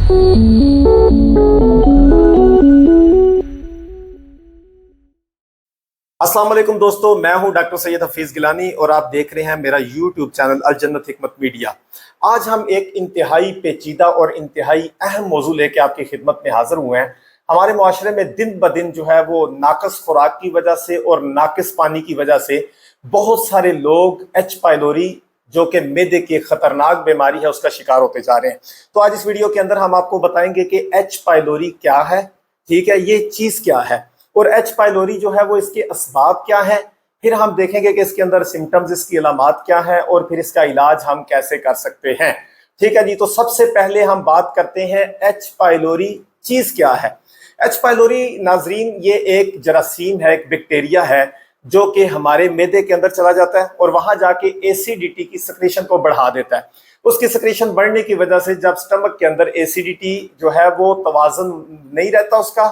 अस्सलाम वालेकुम दोस्तों, मैं हूं डॉक्टर सैयद हफीज गिलानी और आप देख रहे हैं मेरा यूट्यूब चैनल अल जन्नत हिकमत मीडिया। आज हम एक इंतहाई पेचीदा और इंतहाई अहम मौजू लेके आपकी खिदमत में हाजिर हुए हैं। हमारे मुआशरे में दिन ब दिन जो है वो नाकस खुराक की वजह से और नाकस पानी की वजह से बहुत सारे लोग एच पाइलोरी जो कि मैदे की खतरनाक बीमारी है उसका शिकार होते जा रहे हैं। तो आज इस वीडियो के अंदर हम आपको बताएंगे कि एच पाइलोरी क्या है, ठीक है, ये चीज क्या है और एच पाइलोरी जो है वो इसके असबाब क्या है। फिर हम देखेंगे कि इसके अंदर सिम्टम्स, इसकी अलामात क्या है और फिर इसका इलाज हम कैसे कर सकते हैं। ठीक है जी, तो सबसे पहले हम बात करते हैं एच पाइलोरी चीज क्या है। एच पाइलोरी नाजरीन ये एक जरासीम है, एक बैक्टीरिया है जो कि हमारे मैदे के अंदर चला जाता है और वहां जाके एसिडिटी की सक्रेशन को बढ़ा देता है। उसकी सक्रेशन बढ़ने की वजह से जब स्टमक के अंदर एसिडिटी जो है वो तवाज़ुन नहीं रहता उसका,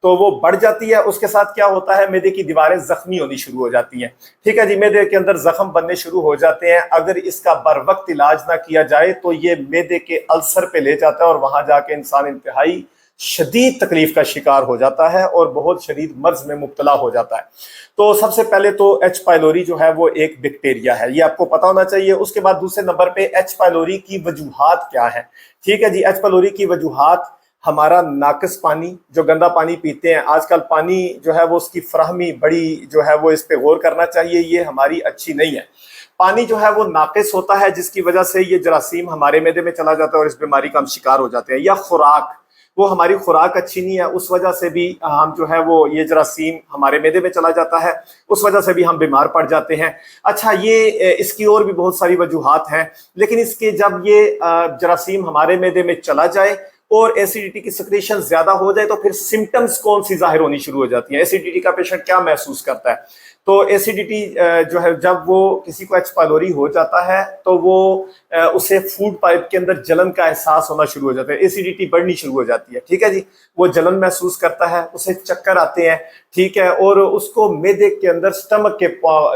तो वो बढ़ जाती है। उसके साथ क्या होता है, मैदे की दीवारें जख्मी होनी शुरू हो जाती हैं। ठीक है जी, मैदे के अंदर जख्म बनने शुरू हो जाते हैं। अगर इसका बर वक्त इलाज ना किया जाए तो ये मैदे के अल्सर पे ले जाता है और वहां जाके इंसान इंतहाई शदीद तकलीफ का शिकार हो जाता है और बहुत शदीद मर्ज में मुब्तला हो जाता है। तो सबसे पहले तो एच पाइलोरी जो है वो एक बैक्टीरिया है, ये आपको पता होना चाहिए। उसके बाद दूसरे नंबर पे एच पाइलोरी की वजूहात क्या है। ठीक है जी, एच पाइलोरी की वजूहात हमारा नाकस पानी, जो गंदा पानी पीते हैं आजकल, पानी जो है वो उसकी फराहमी बड़ी जो है वो इस पे गौर करना चाहिए, ये हमारी अच्छी नहीं है। पानी जो है वो नाकिस होता है जिसकी वजह से ये जरासीम हमारे मैदे में चला जाता है और इस बीमारी का हम शिकार हो जाते हैं। या खुराक, वो हमारी खुराक अच्छी नहीं है, उस वजह से भी हम जो है वो ये जरासीम हमारे मैदे में चला जाता है, उस वजह से भी हम बीमार पड़ जाते हैं। अच्छा, ये इसकी और भी बहुत सारी वजूहात हैं, लेकिन इसके जब ये जरासीम हमारे मैदे में चला जाए और एसिडिटी की सक्रेशन ज्यादा हो जाए तो फिर सिम्टम्स कौन सी जाहिर होनी शुरू हो जाती है। एसिडिटी का पेशेंट क्या महसूस करता है, तो एसिडिटी जो है जब वो किसी को एच पाइलोरी हो जाता है तो वो उसे फूड पाइप के अंदर जलन का एहसास होना शुरू हो जाता है, एसिडिटी बढ़नी शुरू हो जाती है। ठीक है जी, वो जलन महसूस करता है, उसे चक्कर आते हैं, ठीक है, और उसको मैदे के अंदर स्टमक के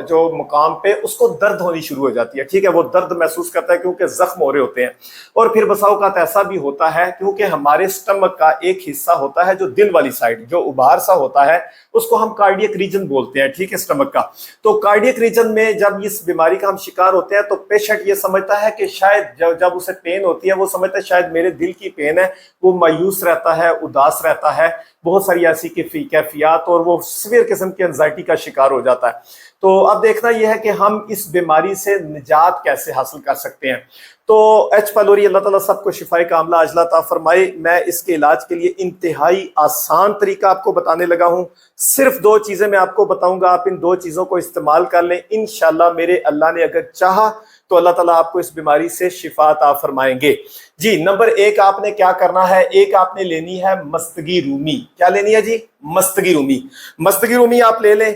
जो मुकाम पे उसको दर्द होनी शुरू हो जाती है। ठीक है, वो दर्द महसूस करता है क्योंकि जख्म हो रहे होते हैं। और फिर बसा औकात ऐसा भी होता है क्योंकि हमारे स्टमक का एक हिस्सा होता है जो दिल वाली साइड, जो उभार सा होता है, उसको हम कार्डियक रीजन बोलते हैं। ठीक है, स्टमक का। तो कार्डियक रीजन में जब इस बीमारी का हम शिकार होते हैं तो पेशेंट ये समझता है कि शायद जब उसे पेन होती है वो समझता है शायद मेरे दिल की पेन है, वो मायूस रहता है, उदास रहता है, बहुत सारी ऐसी कैफियत, और वो सीवियर किस्म की एंजाइटी का शिकार हो जाता है। तो अब देखना यह है कि हम इस बीमारी से निजात कैसे हासिल कर सकते हैं। तो एच पाइलोरी अल्लाह ताला सबको शिफाए कामला अजला अता फरमाए। मैं इसके इलाज के लिए इंतहाई आसान तरीका आपको बताने लगा हूं। सिर्फ 2 चीजें मैं आपको बताऊंगा, आप इन 2 चीजों को इस्तेमाल कर लें। इंशाल्लाह मेरे अल्लाह ने अगर चाहा तो अल्लाह ताला आपको इस बीमारी से शिफा अता फरमाएंगे। जी, नंबर 1 आपने क्या करना है, एक आपने लेनी है मस्तगी रूमी। क्या लेनी है जी? मस्तगी रूमी। मस्तगी रूमी आप ले लें,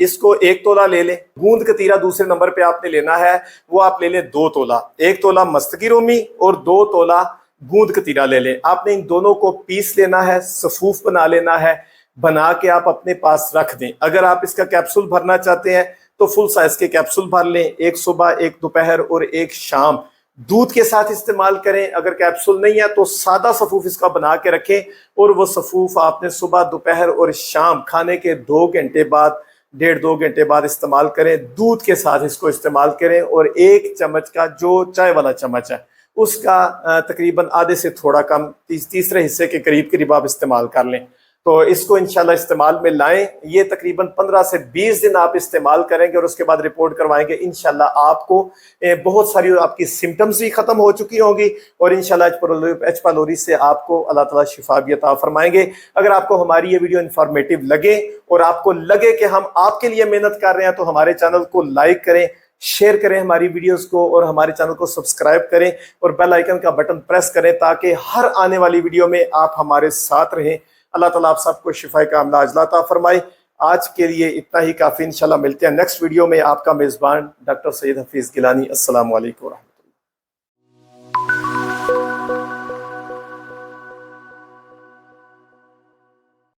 इसको 1 तोला ले लें। गूंद कतीरा दूसरे नंबर पे आपने लेना है, वो आप ले लें 2 तोला। 1 तोला मस्तगी रूमी और 2 तोला गूंद कतीरा ले लें। आपने इन दोनों को पीस लेना है, सफूफ बना लेना है, बना के आप अपने पास रख दें। अगर आप इसका कैप्सूल भरना चाहते हैं तो फुल साइज के कैप्सूल भर लें, 1 सुबह, 1 दोपहर और 1 शाम। दूध के साथ इस्तेमाल करें। अगर कैप्सूल नहीं है तो सादा सफूफ इसका बना के रखें और वो सफूफ आपने सुबह, दोपहर और शाम खाने के 2 घंटे बाद, 1.5-2 घंटे बाद इस्तेमाल करें। दूध के साथ इसको इस्तेमाल करें और 1 चम्मच का जो चाय वाला चम्मच है उसका तकरीबन आधे से थोड़ा कम, तीसरे हिस्से के करीब आप इस्तेमाल कर लें। तो इसको इंशाल्लाह इस्तेमाल में लाएं। ये तकरीबन 15 से 20 दिन आप इस्तेमाल करेंगे और उसके बाद रिपोर्ट करवाएंगे। इंशाल्लाह आपको बहुत सारी आपकी सिम्टम्स भी खत्म हो चुकी होंगी और इंशाल्लाह एच पाइलोरी से आपको अल्लाह ताला शिफा भी अता फरमाएंगे। अगर आपको हमारी ये वीडियो इन्फॉर्मेटिव लगे और आपको लगे कि हम आपके लिए मेहनत कर रहे हैं तो हमारे चैनल को लाइक करें, शेयर करें हमारी वीडियोस को और हमारे चैनल को सब्सक्राइब करें और बेल आइकन का बटन प्रेस करें ताकि हर आने वाली वीडियो में आप हमारे साथ रहें। अल्लाह ताला आप सबको शिफाए कामला अजला अता फरमाए। आज के लिए इतना ही काफ़ी। इंशाल्लाह मिलते हैं नेक्स्ट वीडियो में। आपका मेज़बान डॉक्टर सैयद हफीज गिलानी। अस्सलाम वालेकुम।